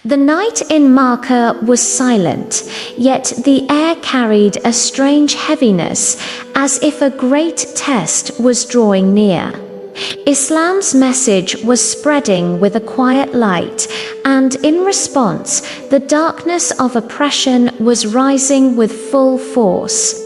The night in Makkah was silent, yet the air carried a strange heaviness, as if a great test was drawing near. Islam's message was spreading with a quiet light, and in response, the darkness of oppression was rising with full force.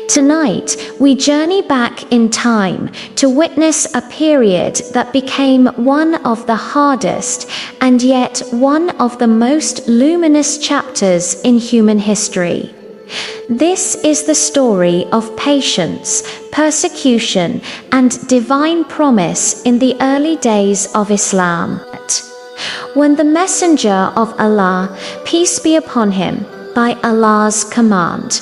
Tonight, we journey back in time to witness a period that became one of the hardest and yet one of the most luminous chapters in human history. This is the story of patience, persecution, and divine promise in the early days of Islam. When the Messenger of Allah, peace be upon him, by Allah's command,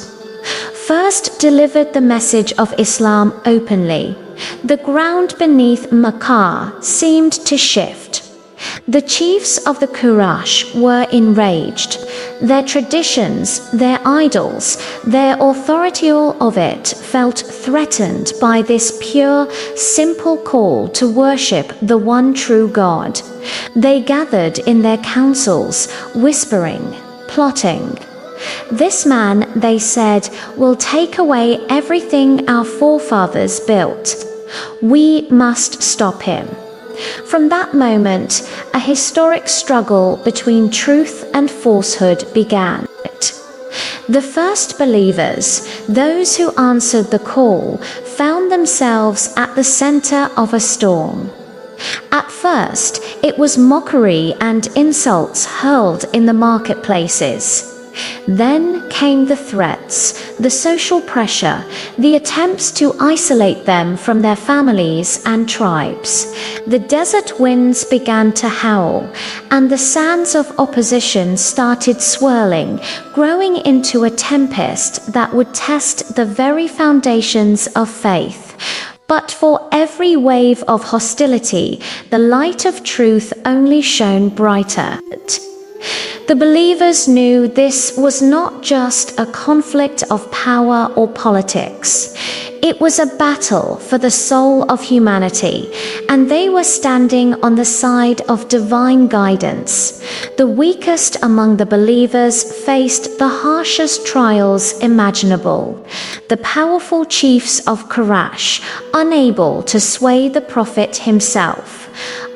first delivered the message of Islam openly, the ground beneath Makkah seemed to shift. The chiefs of the Quraysh were enraged. Their traditions, their idols, their authority, all of it felt threatened by this pure, simple call to worship the one true God. They gathered in their councils, whispering, plotting. This man, they said, will take away everything our forefathers built. We must stop him. From that moment, a historic struggle between truth and falsehood began. The first believers, those who answered the call, found themselves at the center of a storm. At first, it was mockery and insults hurled in the marketplaces. Then came the threats, the social pressure, the attempts to isolate them from their families and tribes. The desert winds began to howl, and the sands of opposition started swirling, growing into a tempest that would test the very foundations of faith. But for every wave of hostility, the light of truth only shone brighter. The believers knew this was not just a conflict of power or politics. It was a battle for the soul of humanity, and they were standing on the side of divine guidance. The weakest among the believers faced the harshest trials imaginable. The powerful chiefs of Quraysh, unable to sway the Prophet himself,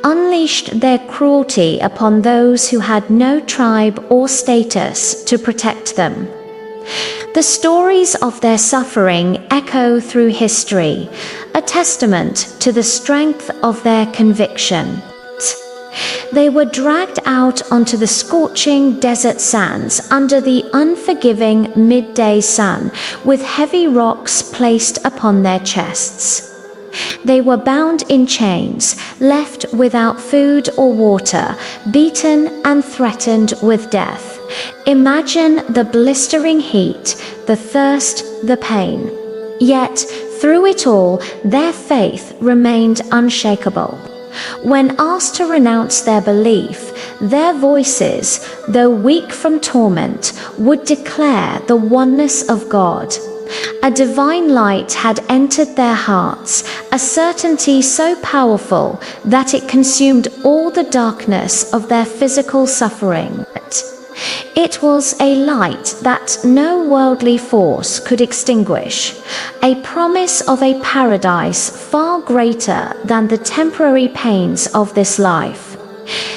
unleashed their cruelty upon those who had no tribe or status to protect them. The stories of their suffering echo through history, a testament to the strength of their conviction. They were dragged out onto the scorching desert sands under the unforgiving midday sun, with heavy rocks placed upon their chests. They were bound in chains, left without food or water, beaten and threatened with death. Imagine the blistering heat, the thirst, the pain. Yet, through it all, their faith remained unshakable. When asked to renounce their belief, their voices, though weak from torment, would declare the oneness of God. A divine light had entered their hearts, a certainty so powerful that it consumed all the darkness of their physical suffering. It was a light that no worldly force could extinguish, a promise of a paradise far greater than the temporary pains of this life.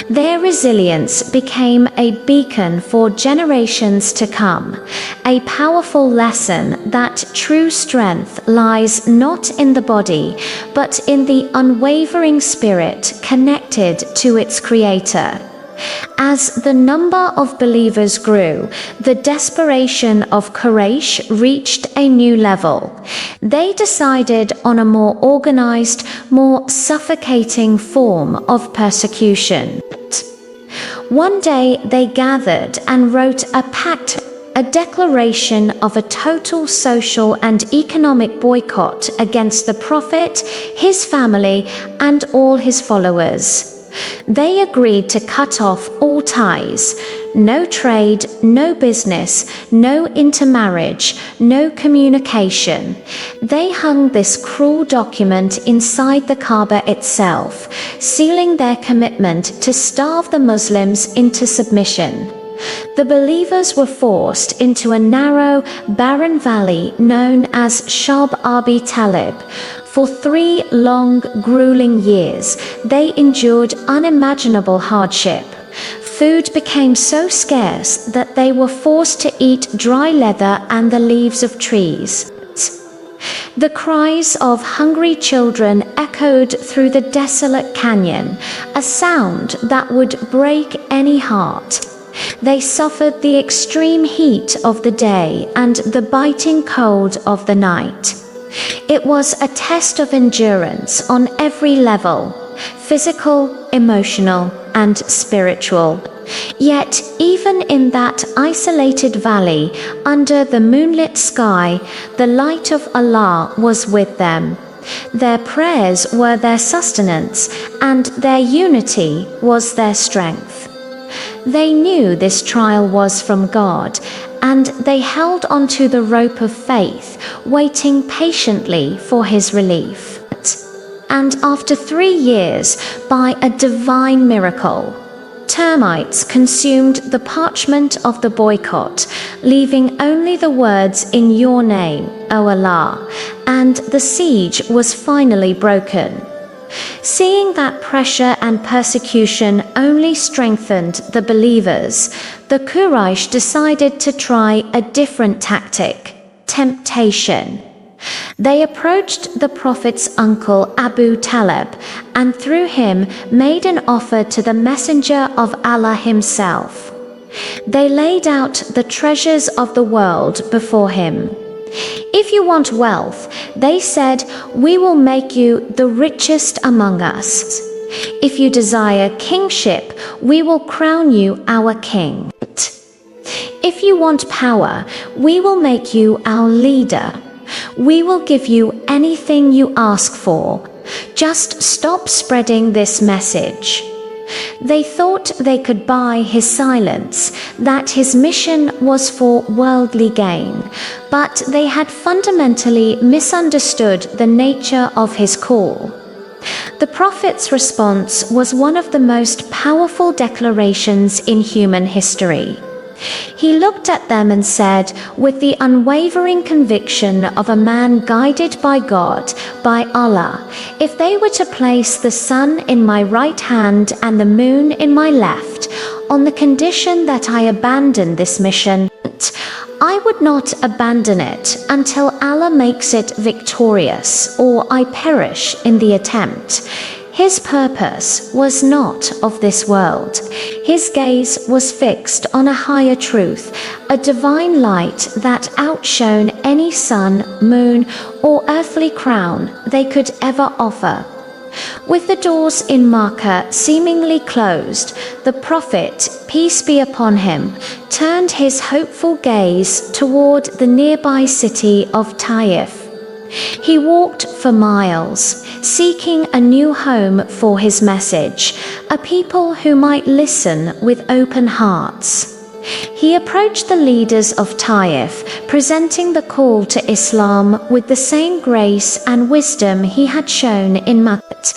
Their resilience became a beacon for generations to come, a powerful lesson that true strength lies not in the body, but in the unwavering spirit connected to its Creator. As the number of believers grew, the desperation of Quraysh reached a new level. They decided on a more organized, more suffocating form of persecution. One day they gathered and wrote a pact, a declaration of a total social and economic boycott against the Prophet, his family, and all his followers. They agreed to cut off all ties: no trade, no business, no intermarriage, no communication. They hung this cruel document inside the Kaaba itself, sealing their commitment to starve the Muslims into submission. The believers were forced into a narrow, barren valley known as Sha'b Abi Talib. For 3 long, grueling years, they endured unimaginable hardship. Food became so scarce that they were forced to eat dry leather and the leaves of trees. The cries of hungry children echoed through the desolate canyon, a sound that would break any heart. They suffered the extreme heat of the day and the biting cold of the night. It was a test of endurance on every level: physical, emotional, and spiritual. Yet, even in that isolated valley, under the moonlit sky, the light of Allah was with them. Their prayers were their sustenance, and their unity was their strength. They knew this trial was from God, and they held onto the rope of faith, waiting patiently for His relief. And after 3 years, by a divine miracle, termites consumed the parchment of the boycott, leaving only the words "In your name, O Allah," and the siege was finally broken. Seeing that pressure and persecution only strengthened the believers, the Quraysh decided to try a different tactic: temptation. They approached the Prophet's uncle Abu Talib, and through him made an offer to the Messenger of Allah himself. They laid out the treasures of the world before him. If you want wealth, they said, we will make you the richest among us. If you desire kingship, we will crown you our king. If you want power, we will make you our leader. We will give you anything you ask for. Just stop spreading this message. They thought they could buy his silence, that his mission was for worldly gain, but they had fundamentally misunderstood the nature of his call. The Prophet's response was one of the most powerful declarations in human history. He looked at them and said, with the unwavering conviction of a man guided by God, by Allah, if they were to place the sun in my right hand and the moon in my left, on the condition that I abandon this mission, I would not abandon it until Allah makes it victorious, or I perish in the attempt. His purpose was not of this world. His gaze was fixed on a higher truth, a divine light that outshone any sun, moon, or earthly crown they could ever offer. With the doors in Makkah seemingly closed, the Prophet, peace be upon him, turned his hopeful gaze toward the nearby city of Taif. He walked for miles, seeking a new home for his message, a people who might listen with open hearts. He approached the leaders of Taif, presenting the call to Islam with the same grace and wisdom he had shown in Makkah,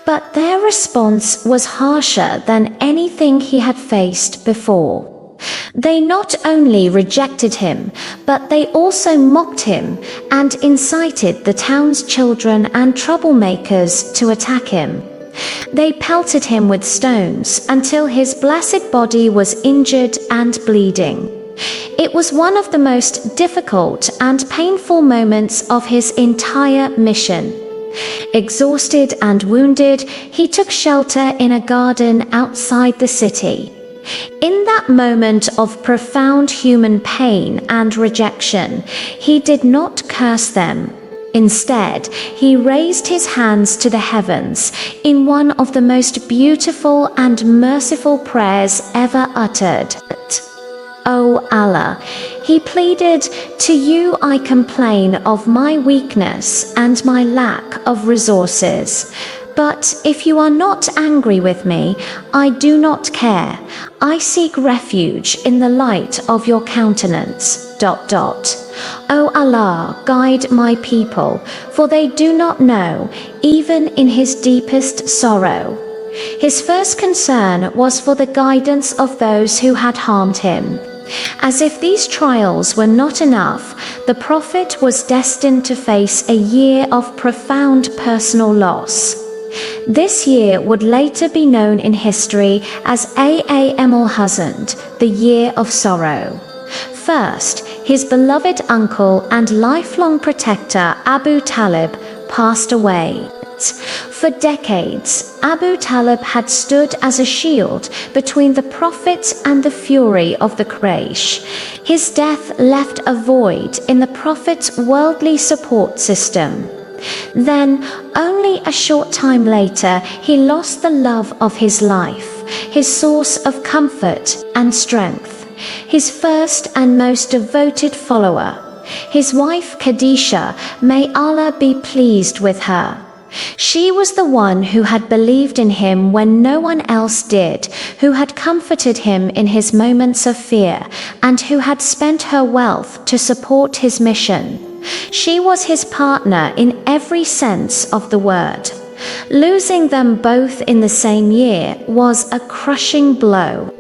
but their response was harsher than anything he had faced before. They not only rejected him, but they also mocked him and incited the town's children and troublemakers to attack him. They pelted him with stones until his blessed body was injured and bleeding. It was one of the most difficult and painful moments of his entire mission. Exhausted and wounded, he took shelter in a garden outside the city. In that moment of profound human pain and rejection, he did not curse them. Instead, he raised his hands to the heavens in one of the most beautiful and merciful prayers ever uttered. O Allah, he pleaded, to you I complain of my weakness and my lack of resources. But if you are not angry with me, I do not care. I seek refuge in the light of your countenance. O Allah, guide my people, for they do not know, even in his deepest sorrow. His first concern was for the guidance of those who had harmed him. As if these trials were not enough, the Prophet was destined to face a year of profound personal loss. This year would later be known in history as Aam-ul-Huzn, the year of sorrow. First, his beloved uncle and lifelong protector Abu Talib passed away. For decades, Abu Talib had stood as a shield between the Prophet and the fury of the Quraysh. His death left a void in the Prophet's worldly support system. Then, only a short time later, he lost the love of his life, his source of comfort and strength, his first and most devoted follower, his wife Qaseeda, may Allah be pleased with her. She was the one who had believed in him when no one else did, who had comforted him in his moments of fear, and who had spent her wealth to support his mission. She was his partner in every sense of the word. Losing them both in the same year was a crushing blow.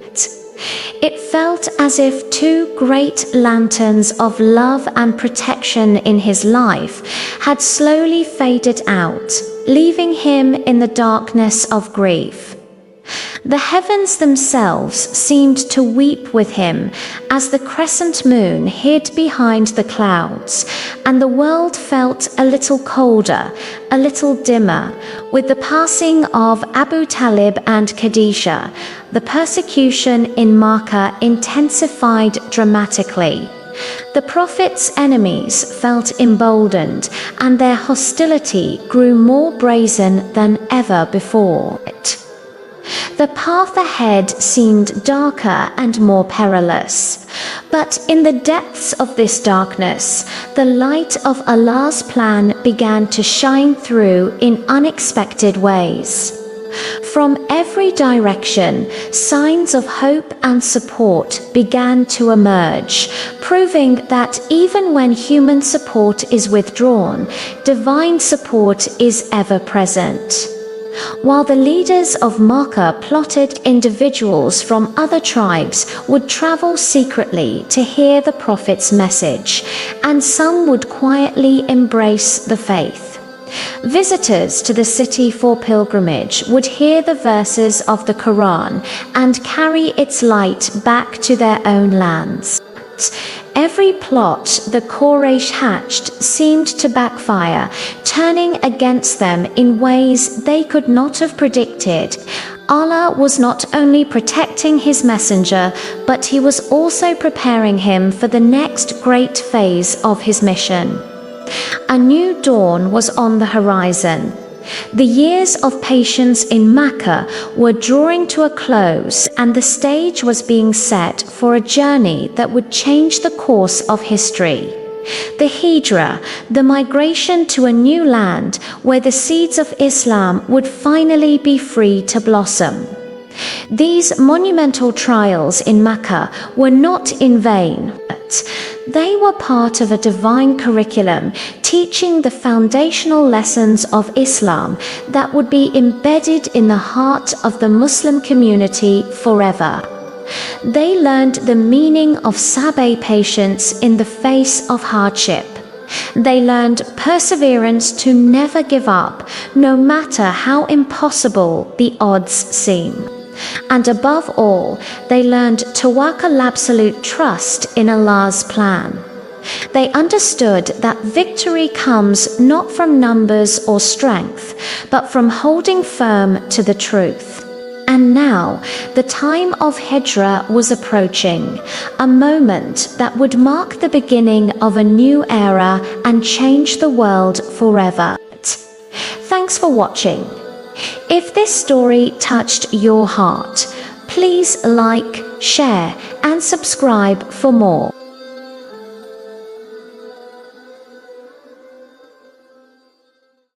It felt as if two great lanterns of love and protection in his life had slowly faded out, leaving him in the darkness of grief. The heavens themselves seemed to weep with him as the crescent moon hid behind the clouds, and the world felt a little colder, a little dimmer. With the passing of Abu Talib and Qaseeda, the persecution in Makkah intensified dramatically. The Prophet's enemies felt emboldened, and their hostility grew more brazen than ever before. The path ahead seemed darker and more perilous. But in the depths of this darkness, the light of Allah's plan began to shine through in unexpected ways. From every direction, signs of hope and support began to emerge, proving that even when human support is withdrawn, divine support is ever present. While the leaders of Makkah plotted, individuals from other tribes would travel secretly to hear the Prophet's message, and some would quietly embrace the faith. Visitors to the city for pilgrimage would hear the verses of the Quran and carry its light back to their own lands. Every plot the Quraysh hatched seemed to backfire, turning against them in ways they could not have predicted. Allah was not only protecting his messenger, but he was also preparing him for the next great phase of his mission. A new dawn was on the horizon. The years of patience in Makkah were drawing to a close, and the stage was being set for a journey that would change the course of history. The Hijrah, the migration to a new land where the seeds of Islam would finally be free to blossom. These monumental trials in Makkah were not in vain. They were part of a divine curriculum teaching the foundational lessons of Islam that would be embedded in the heart of the Muslim community forever. They learned the meaning of sabr, patience in the face of hardship. They learned perseverance to never give up, no matter how impossible the odds seem. And above all, they learned tawakkul, absolute trust in Allah's plan. They understood that victory comes not from numbers or strength, but from holding firm to the truth. And now, the time of Hijrah was approaching, a moment that would mark the beginning of a new era and change the world forever. Thanks for watching. If this story touched your heart, please like, share, and subscribe for more.